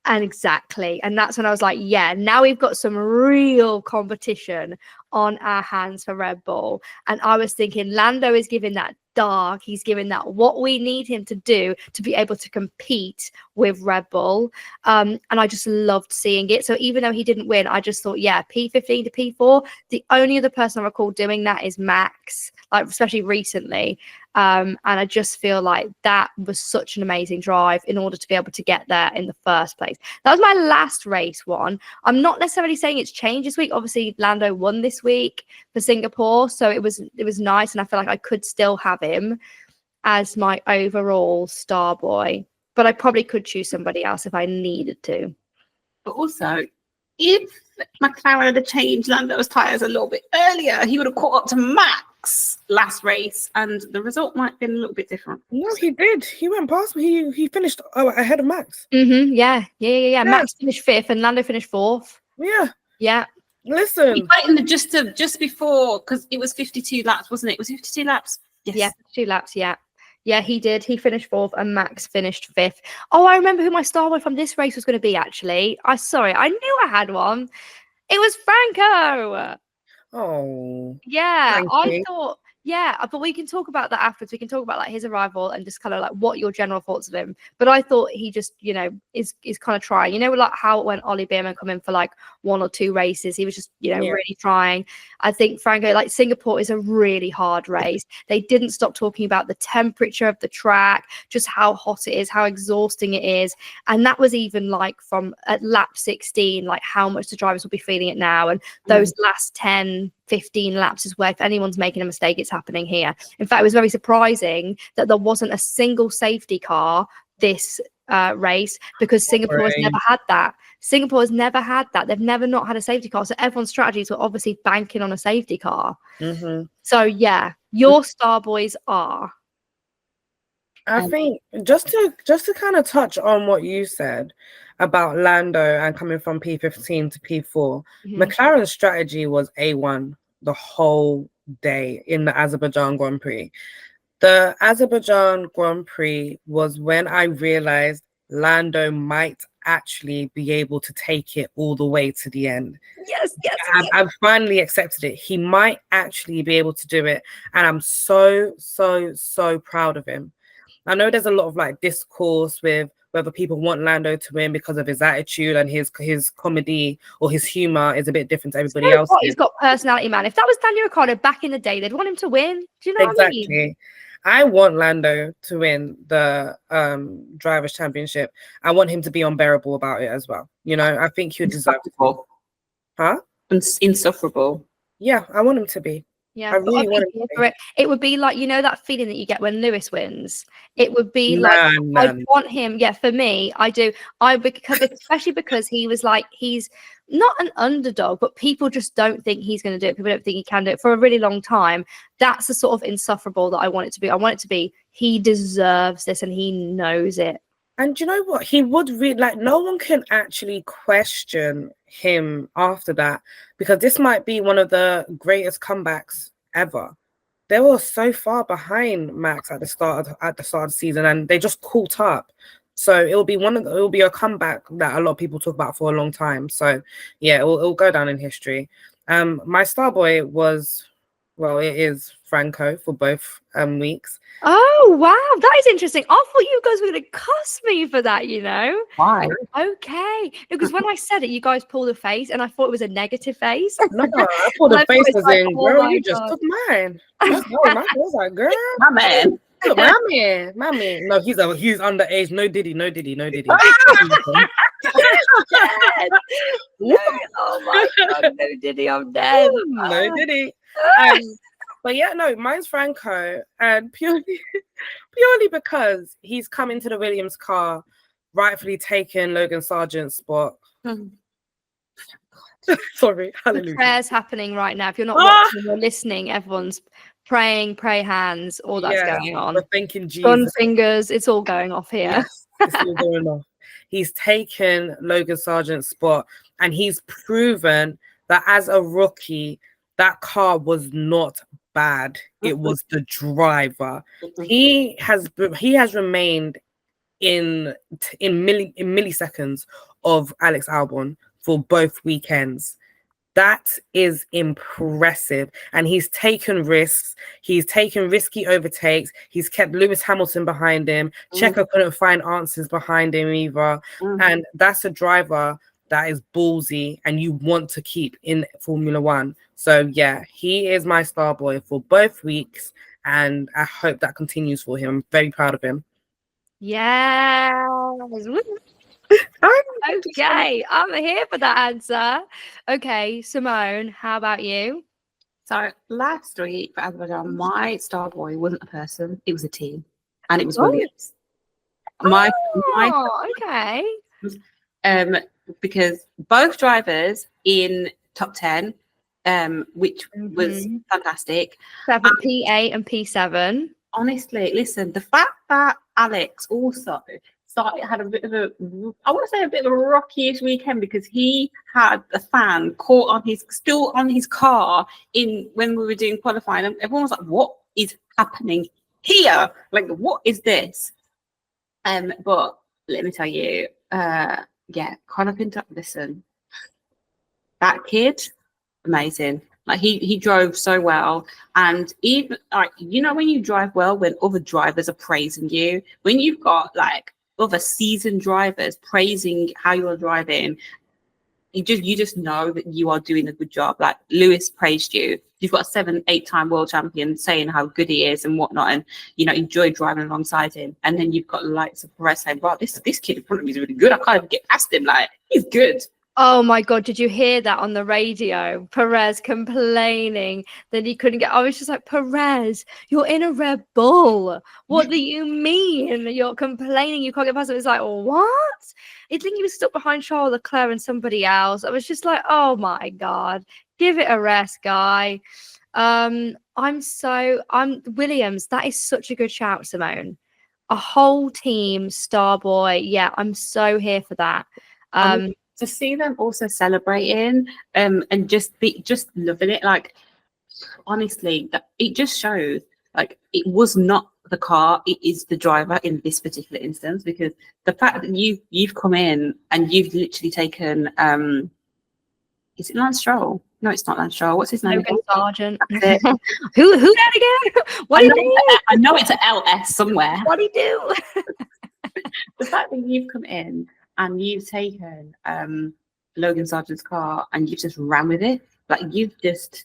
And exactly. And that's when I was like, yeah, now we've got some real competition on our hands for Red Bull. And I was thinking, Lando is giving that dark. He's giving that what we need him to do to be able to compete with Red Bull. And I just loved seeing it. So even though he didn't win, I just thought, yeah, P15 to P4. The only other person I recall doing that is Max, like especially recently. And I just feel like that was such an amazing drive in order to be able to get there in the first place. That was my last race one. I'm not necessarily saying it's changed this week. Obviously, Lando won this week for Singapore, so it was nice, and I feel like I could still have him as my overall star boy. But I probably could choose somebody else if I needed to. But also, if McLaren had changed Lando's tyres a little bit earlier, he would have caught up to Max last race, and the result might have been a little bit different. No, he did. He went past me. He finished ahead of Max. Yeah. Max finished 5th and Lando finished 4th. Yeah. Yeah. He Listen, got in just before, because it was 52 laps, wasn't it? Was it 52 laps? Yes. Yeah, 2 laps. Yeah. Yeah, he did. He finished 4th and Max finished 5th. Oh, I remember who my star boy from this race was going to be, actually. I knew I had one. It was Franco. oh, Yeah, thank I you. thought, yeah, but we can talk about that afterwards. We can talk about like his arrival and just kind of like what your general thoughts of him. But I thought he just, is kind of trying. Like how when Ollie Beerman come in for like 1 or 2 races, he was just, Yeah. really trying. I think Franco, like Singapore is a really hard race. They didn't stop talking about the temperature of the track, just how hot it is, how exhausting it is. And that was even like from at lap 16, like how much the drivers will be feeling it now. And those last 10, 15 laps is where if anyone's making a mistake, it's happening here. In fact, it was very surprising that there wasn't a single safety car this race, because Singapore has never had that. Singapore has never had that. They've never not had a safety car. So everyone's strategies were obviously banking on a safety car. So yeah, your star boys are. I think just to kind of touch on what you said about Lando and coming from P15 to P4, McLaren's strategy was A1 the whole day in the Azerbaijan Grand Prix. The Azerbaijan Grand Prix was when I realized Lando might actually be able to take it all the way to the end. Yes. I've finally accepted it. He might actually be able to do it. And I'm so proud of him. I know there's a lot of like discourse with whether people want Lando to win because of his attitude and his comedy or his humor is a bit different to everybody else. He's got personality, man. If that was Daniel Ricciardo back in the day, they'd want him to win. Do you know what I mean? Exactly. I want Lando to win the Drivers' Championship. I want him to be unbearable about it as well. I think he would deserve it. Huh? Insufferable. Yeah, I want him to be. Yeah, I really want him to be. It would be like, that feeling that you get when Lewis wins. It would be like, I want him. Yeah, for me, I do. Especially because he was like, he's not an underdog, but people just don't think he's going to do it. People don't think he can do it for a really long time. That's the sort of insufferable that I want it to be. I want it to be, he deserves this and he knows it. And you know what? He would really like, no one can actually question him after that, because this might be one of the greatest comebacks ever. They were so far behind Max at the start of the season, and they just caught up. So it will be a comeback that a lot of people talk about for a long time. So yeah, it'll go down in history. My star boy it is Franco for both weeks. Oh wow, that is interesting. I thought you guys were going to cuss me for that. Why? Okay, because when I said it, you guys pulled a face, and I thought it was a negative face. No, I pulled a face as in, girl, you just took mine. I was like, girl, My man. my man. No, he's underage. No diddy. Oh my god, no diddy, I'm dead. No diddy. But yeah, no, mine's Franco, and purely because he's come into the Williams car, rightfully taken Logan Sargent's spot. Sorry, hallelujah. The prayers happening right now. If you're not watching, you're listening. Everyone's praying, pray hands, all that's going on. We're thanking Jesus. Gun fingers, it's all going off here. Yes, it's all going off. He's taken Logan Sargent's spot, and he's proven that as a rookie, that car was not bad. It was the driver. He has remained in milliseconds of Alex Albon for both weekends. That is impressive. And he's taken risks. He's taken risky overtakes. He's kept Lewis Hamilton behind him. Checo couldn't find answers behind him either. And that's a driver that is ballsy and you want to keep in Formula One. So yeah, he is my star boy for both weeks, and I hope that continues for him. I'm very proud of him. Yeah. Okay, I'm here for that answer. Okay, Simone, how about you? So last week for Azerbaijan, my star boy wasn't a person, it was a team. And it was Williams. Okay. Because both drivers in top 10, which was fantastic. P8 and P7. Honestly, listen, the fact that Alex also had a bit of a, I want to say a bit of a rocky-ish weekend because he had a fan caught on still on his car when we were doing qualifying, and everyone was like, "What is happening here? Like, what is this?" But let me tell you, Connor Pinto, listen, that kid, amazing. Like he drove so well, and even like when you drive well, when other drivers are praising you, when you've got like other seasoned drivers praising how you're driving, you just know that you are doing a good job. Like Lewis praised you. You've got a 7-8-time world champion saying how good he is and whatnot, and enjoy driving alongside him. And then you've got the likes of Perez saying, "Wow, this kid in front of me is really good. I can't even get past him. Like he's good." Oh my God, did you hear that on the radio? Perez complaining that he couldn't get. I was just like, Perez, you're in a Red Bull. What do you mean? You're complaining you can't get past it. It's like, what? I think he was stuck behind Charles Leclerc and somebody else. I was just like, oh my God, give it a rest, guy. Williams. That is such a good shout, Simone. A whole team, Starboy. Yeah, I'm so here for that. To see them also celebrating and just loving it, like honestly, it just shows like it was not the car, it is the driver in this particular instance, because the fact that you've come in and you've literally taken is it Lance Stroll? No, it's not Lance Stroll. What's his name? Logan Sargent. Who that again? What did he do? I know it's an LS somewhere. What did he do? The fact that you've come in and you've taken Logan Sargent's car and you've just ran with it, like you've just,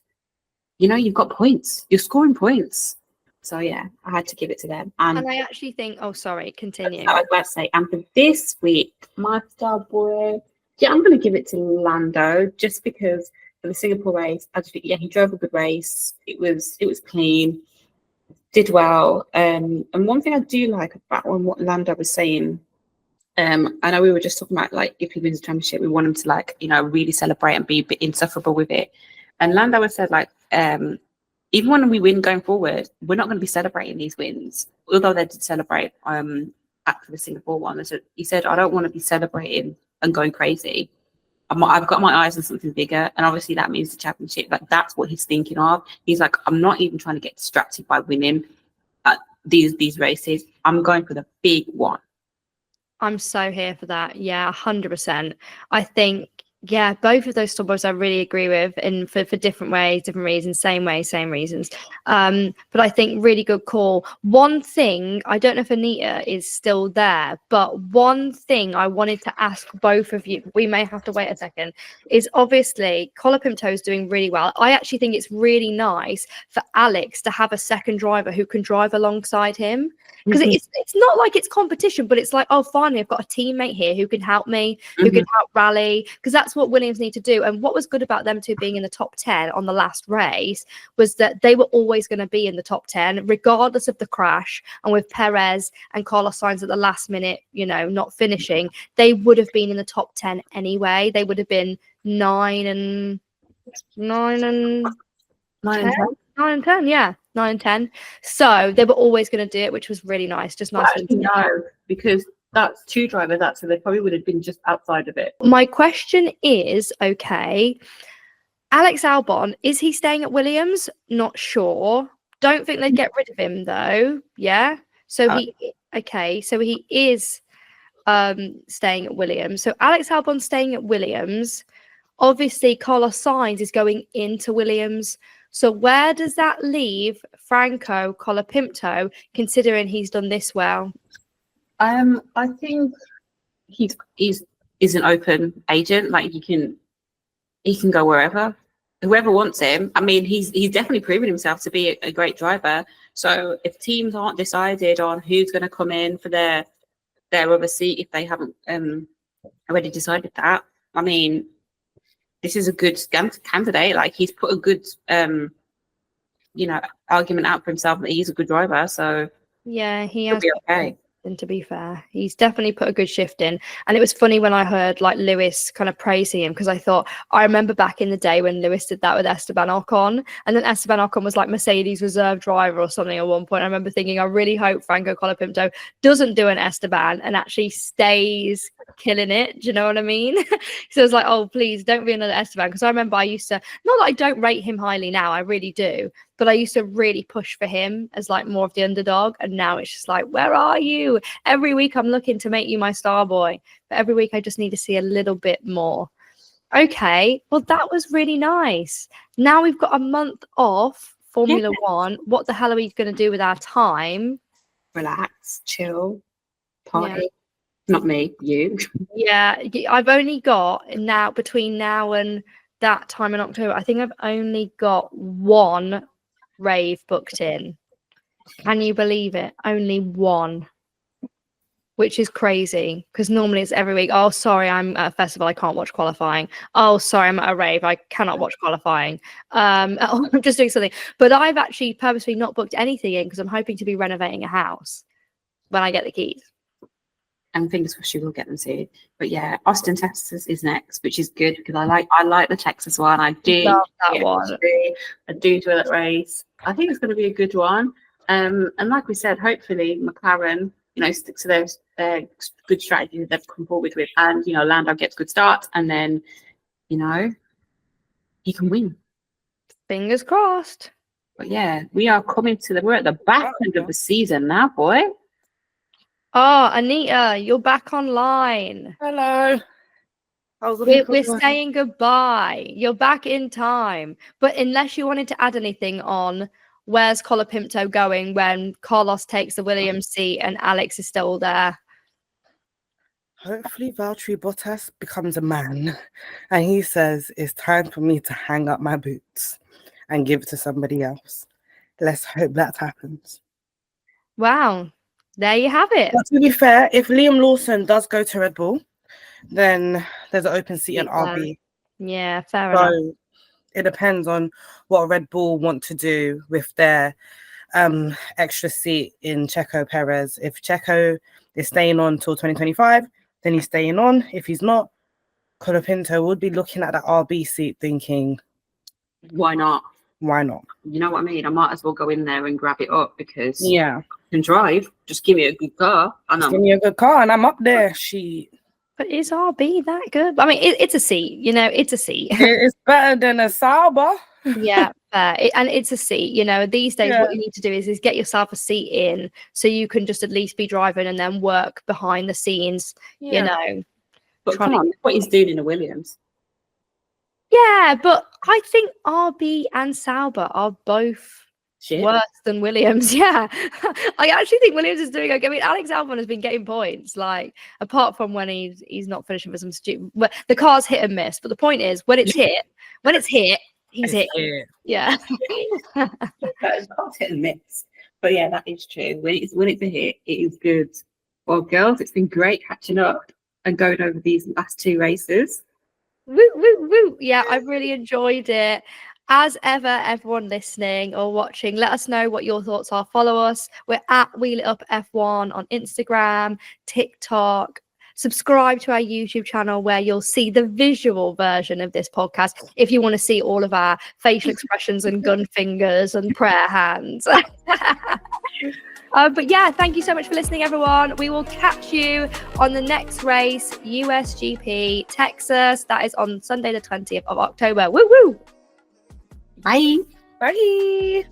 you've got points. You're scoring points. So yeah, I had to give it to them. And I actually think, oh sorry, continue. I was about to say, and for this week, my star boy, I'm going to give it to Lando, just because for the Singapore race, I just think, he drove a good race. It was clean, did well. And one thing I do like about what Lando was saying, I know we were just talking about like if he wins the championship, we want him to like really celebrate and be a bit insufferable with it. And Lando has said like even when we win going forward, we're not going to be celebrating these wins. Although they did celebrate after the Singapore one, he said I don't want to be celebrating and going crazy. I've got my eyes on something bigger, and obviously that means the championship. Like that's what he's thinking of. He's like, I'm not even trying to get distracted by winning these races. I'm going for the big one. I'm so here for that. Yeah, 100%. I think, yeah, both of those stories I really agree with, and for different ways, different reasons, same way, same reasons. But I think really good call. One thing, I don't know if Anita is still there, but one thing I wanted to ask both of you, we may have to wait a second, is obviously Colapinto is doing really well. I actually think it's really nice for Alex to have a second driver who can drive alongside him. Because it's not like it's competition, but it's like, oh, finally, I've got a teammate here who can help me, who can help rally, because that's what Williams need to do. And what was good about them two being in the top 10 on the last race was that they were always going to be in the top 10, regardless of the crash. And with Perez and Carlos Sainz at the last minute, not finishing, they would have been in the top 10 anyway. They would have been 9 and 10, yeah. 9 and 10. So they were always going to do it, which was really nice. Just nice. No, because that's two drivers, so they probably would have been just outside of it. My question is, okay, Alex Albon, is he staying at Williams? Not sure. Don't think they'd get rid of him though. Yeah. So he is staying at Williams. So Alex Albon staying at Williams. Obviously, Carlos Sainz is going into Williams. So where does that leave Franco Colapinto, considering he's done this well? I think he's an open agent. Like he can go wherever, whoever wants him. I mean, he's definitely proven himself to be a great driver. So if teams aren't decided on who's going to come in for their other seat, if they haven't already decided that, I mean, this is a good candidate. Like he's put a good, argument out for himself that he's a good driver. So yeah, he has. Be okay. And to be fair, he's definitely put a good shift in. And it was funny when I heard like Lewis kind of praising him, because I remember back in the day when Lewis did that with Esteban Ocon, and then Esteban Ocon was like Mercedes reserve driver or something at one point. I remember thinking, I really hope Franco Colapinto doesn't do an Esteban and actually stays killing it. Do you know what I mean? So I was like, oh, please don't be another Esteban. Because I remember I used to, not that I don't rate him highly now, I really do, but I used to really push for him as like more of the underdog. And now it's just like, where are you? Every week I'm looking to make you my star boy, but every week I just need to see a little bit more. Okay, well, that was really nice. Now we've got a month off Formula One. What the hell are we going to do with our time? Relax, chill, party. Yeah. Not me, you. Yeah, I've only got now, between now and that time in October, I think I've only got one rave booked in. Can you believe it? Only one, which is crazy, because normally it's every week. Oh, sorry, I'm at a festival, I can't watch qualifying. Oh, sorry, I'm at a rave, I cannot watch qualifying. I'm just doing something. But I've actually purposely not booked anything in because I'm hoping to be renovating a house when I get the keys. And fingers crossed you will get them soon. But yeah, Austin, Texas is next, which is good because I like the Texas one. I do Love that one. I do enjoy that race. I think it's going to be a good one. And like we said, hopefully McLaren, stick to their good strategy that they've come forward with, and Lando gets good starts, and then he can win. Fingers crossed. But yeah, we're at the back end of the season now, boy. Oh, Anita, you're back online. Hello. We're saying goodbye. You're back in time. But unless you wanted to add anything on, where's Colapinto going when Carlos takes the Williams seat and Alex is still there? Hopefully Valtteri Bottas becomes a man and he says it's time for me to hang up my boots and give it to somebody else. Let's hope that happens. Wow. There you have it. But to be fair, if Liam Lawson does go to Red Bull, then there's an open seat in RB. Yeah, fair enough. So it depends on what Red Bull want to do with their extra seat in Checo Perez. If Checo is staying on till 2025, then he's staying on. If he's not, Colapinto would be looking at that RB seat thinking, why not? Why not? You know what I mean? I might as well go in there and grab it up because yeah, I can drive. Just give me a good car. Give me a good car and I'm up there. But is RB that good? I mean, it's a seat, it's a seat. It's better than a Sauber. Yeah, fair. And it's a seat, these days what you need to do is get yourself a seat in so you can just at least be driving and then work behind the scenes, But come on, what he's doing in a Williams. Yeah, but I think RB and Sauber are both worse than Williams. Yeah, I actually think Williams is doing okay. I mean, Alex Albon has been getting points, like apart from when he's not finishing for some stupid. But the car's hit and miss. But the point is, when it's hit, he's hit. Yeah, that car's hit and miss. But yeah, that is true. When it's a hit, it is good. Well, girls, it's been great catching up and going over these last two races. Woo, woo, woo. Yeah, I really enjoyed it. As ever, everyone listening or watching, let us know what your thoughts are. Follow us. We're at Wheel It Up F1 on Instagram, TikTok. Subscribe to our YouTube channel where you'll see the visual version of this podcast if you want to see all of our facial expressions and gun fingers and prayer hands. But yeah, thank you so much for listening, everyone. We will catch you on the next race, USGP Texas. That is on Sunday, the 20th of October. Woo woo! Bye. Bye.